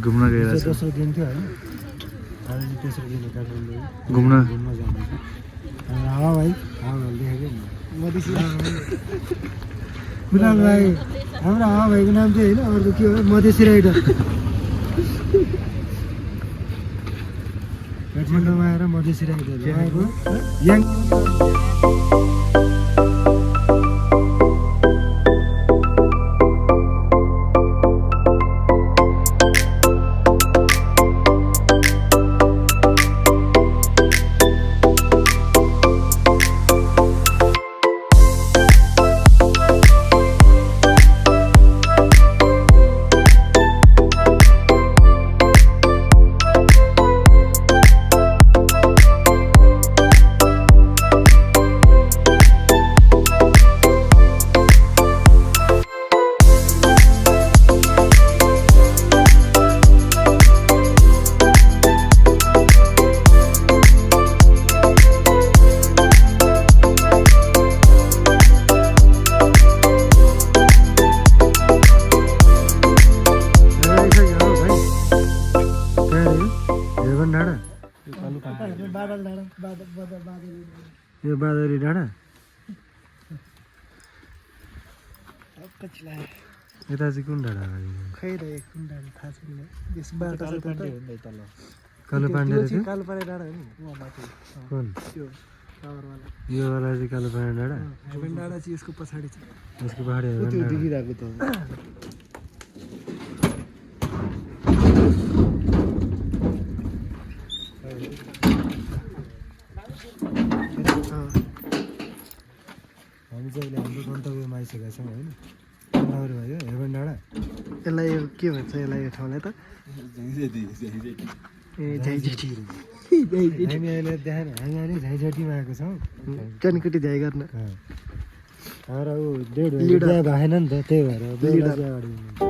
घुम्न गइरहेछ दोस्रो दिन थियो होइन हामी तेस्रो दिन काठमाडौँ घुम्न जाँदैछ हावा भाइ देखेको नि कुनाल भाइ हाम्रो हावा भाइको नाम चाहिँ होइन अर्को के हो मधेसी राइडर काठमाडौँमा आएर मधेसी राइडर उहाँको याङ यो बादरी डाँडा यता चाहिँ कुन डाँडा खै रे कुन डाँडा थाहा छैन यस बाटो कालो पाण्डे रहेछ कालो पारे डाँडा हो नि कुन त्यो टावरवाला यो वाला चाहिँ कालो पाण्डे डाँडा हेभन डाँडा चाहिँ यसको पछाडि छ यसको पहाडी हेभन त्यो डाँडा देखिरहेको त हामी चाहिँ अहिले हाम्रो गन्तव्यमा आइसकेका छौँ होइन कुनावर भयो हेभन डाँडा यसलाई यो के भन्छ यसलाई यो ठाउँलाई त ए झाइझेटी हामी अहिले देखाएन हामी अहिले झाइझटीमा आएको छौँ कनिकटी ध्याइ गर्न हाम्रो ऊ डेढ बिहा भएन नि त त्यही भएर बेहुला चाहिँ अगाडि हुनुहुन्छ